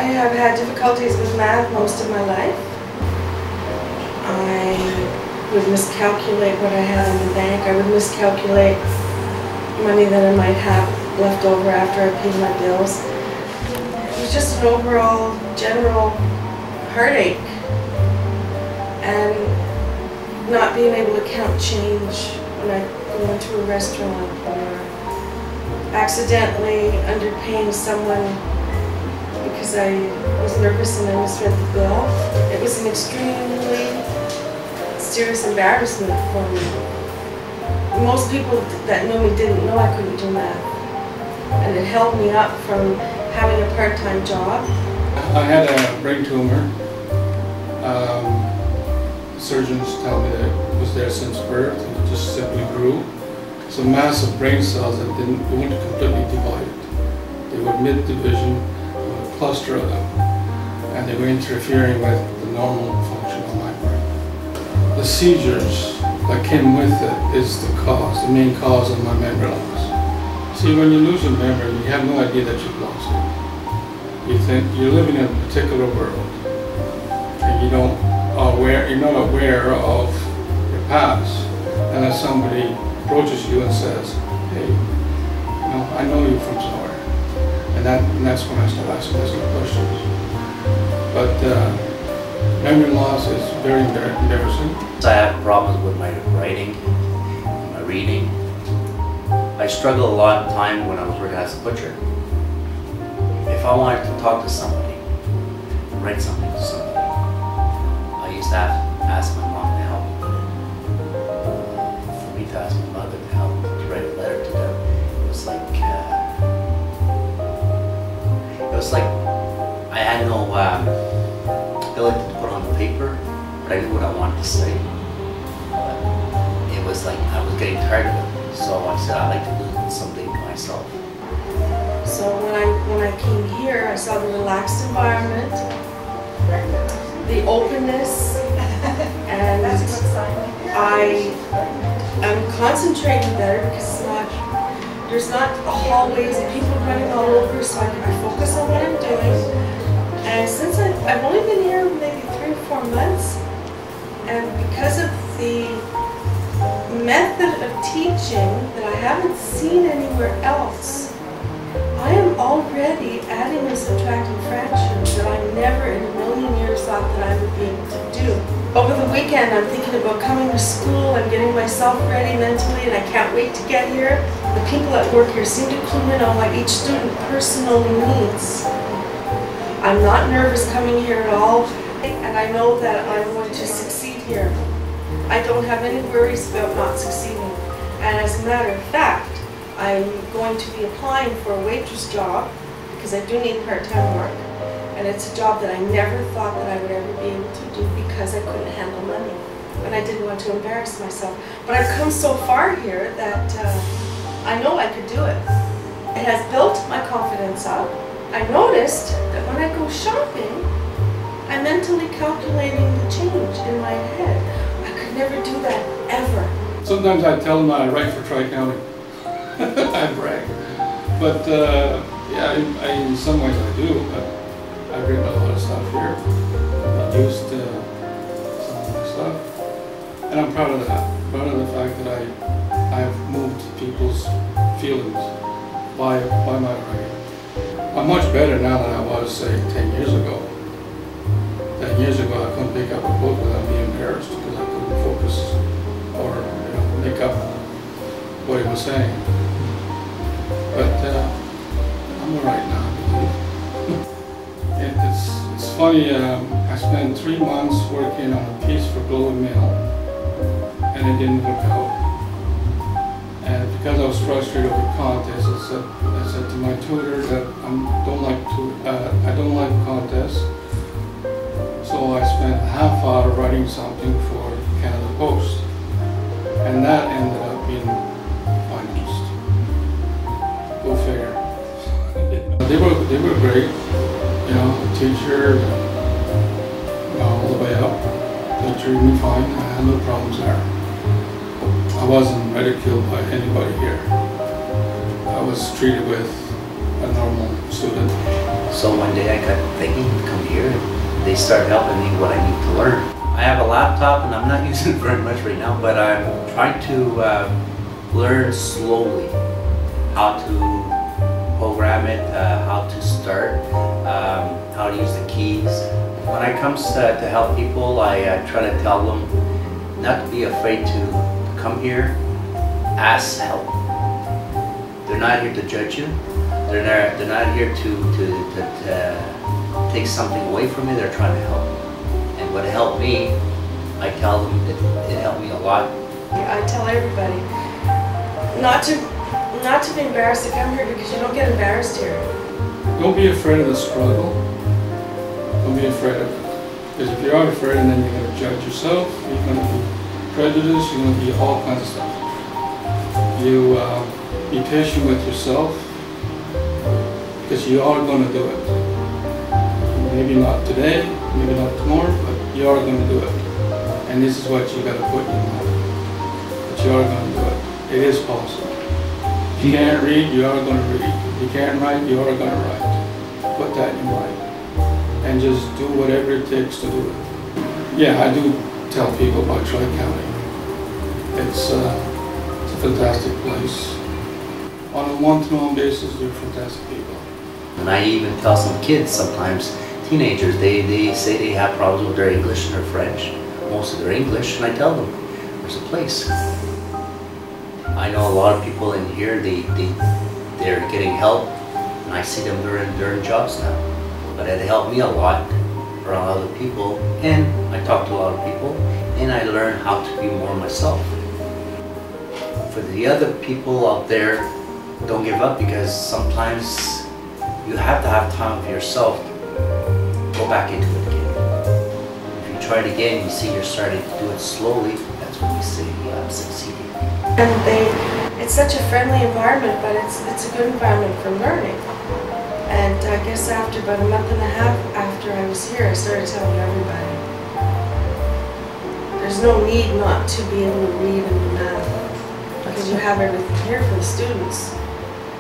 have had difficulties with math most of my life. I would miscalculate what I had in the bank. I would miscalculate money that I might have left over after I paid my bills. It was just an overall general heartache, and not being able to count change when I go into a restaurant, or accidentally underpaying someone because I was nervous and I misread the bill. It was an extremely serious embarrassment for me. Most people that knew me didn't know I couldn't do math, and it held me up from having a part-time job. I had a brain tumor. Surgeons tell me that it was there since birth, and it just simply grew. So massive brain cells that weren't completely divided. They were mid-division, a cluster of them, and they were interfering with the normal function of my brain. The seizures that came with it is the main cause of my memory loss. See, when you lose your memory, you have no idea that you've lost it. You think you're living in a particular world, and you're not aware of your past, and then somebody approaches you and says, "Hey, I know you from somewhere," and that's when I start asking questions. But memory loss is very embarrassing. I have problems with my writing, my reading. I struggled a lot of time when I was working as a butcher. If I wanted to talk to somebody, write something to somebody, I used to ask my mom to help me with it. For me to ask my mother to help to write a letter to them, it was like I had no ability to put on the paper, but I knew what I wanted to say. But it was like I was getting tired of it, so I said I'd like to do something myself. So when I came here, I saw the relaxed environment, the openness, and I'm concentrating better because there's not hallways and people running all over, so I can focus on what I'm doing. And since I've only been here maybe 3 or 4 months, and because of the method of teaching that I haven't seen anywhere else, I am already adding and subtracting fractions that I never in a million years thought that I would be able to do. Over the weekend, I'm thinking about coming to school. I'm getting myself ready mentally, and I can't wait to get here. The people at work here seem to clue in on what each student personally needs. I'm not nervous coming here at all, and I know that I'm going to succeed here. I don't have any worries about not succeeding. And as a matter of fact, I'm going to be applying for a waitress job because I do need part-time work. And it's a job that I never thought that I would ever be able to do because I couldn't handle money. And I didn't want to embarrass myself. But I've come so far here that I know I could do it. It has built my confidence up. I noticed that when I go shopping, I'm mentally calculating the change in my head. I could never do that, ever. Sometimes I tell them I write for Tri-County. I brag. But yeah, in some ways I do. But I've written a lot of stuff here. I used some of my stuff. And I'm proud of that. Proud of the fact that I've moved people's feelings by my writing. I'm much better now than I was, say, 10 years ago. 10 years ago, I couldn't pick up a book without being embarrassed because I couldn't focus or make up what he was saying. But I'm all right now, I believe. It's funny, I spent 3 months working on a piece for Globe and Mail, and it didn't work out. And because I was frustrated with contests, I said to my tutor that I don't like contests. So I spent a half hour writing something for Canada Post, and that ended up being finalist. Go figure. They were great, the teacher, all the way up. They treated me fine. I had no problems there. I wasn't ridiculed by anybody here. I was treated with a normal student. So one day I got thinking to come here and they started helping me what I need to learn. I have a laptop and I'm not using it very much right now, but I'm trying to learn slowly how to program it, how to start, how to use the keys. When it comes to help people, I try to tell them not to be afraid to come here, ask help. They're not here to judge you. They're not here to take something away from you. They're trying to help. And what helped me, I tell them it helped me a lot. I tell everybody not to be embarrassed to come here, because you don't get embarrassed here. Don't be afraid of the struggle. Don't be afraid of it. Because if you are afraid, and then you're going to judge yourself, you're going to be prejudiced, you're going to be all kinds of stuff. You be patient with yourself, because you are going to do it. Maybe not today, maybe not tomorrow, but you are going to do it. And this is what you got to put in your mind. But you are going to do it. It is possible. If you can't read, you are going to read. If you can't write, you are going to write. Put that in your mind. And just do whatever it takes to do it. Yeah, I do tell people about Tri-County. It's a fantastic place. On a one-to-one basis, they're fantastic people. And I even tell some kids sometimes, teenagers, they say they have problems with their English and their French, most of their English, and I tell them, there's a place. I know a lot of people in here, they're getting help, and I see them, they're in jobs now. But it helped me a lot around other people, and I talk to a lot of people, and I learn how to be more myself. For the other people out there, don't give up, because sometimes you have to have time for yourself. Go back into it again. If you try it again, you see you're starting to do it slowly, that's when you say I'm succeeding. And it's such a friendly environment, but it's a good environment for learning. And I guess after about a month and a half after I was here, I started telling everybody, there's no need not to be able to read and do math, because you have everything here for the students.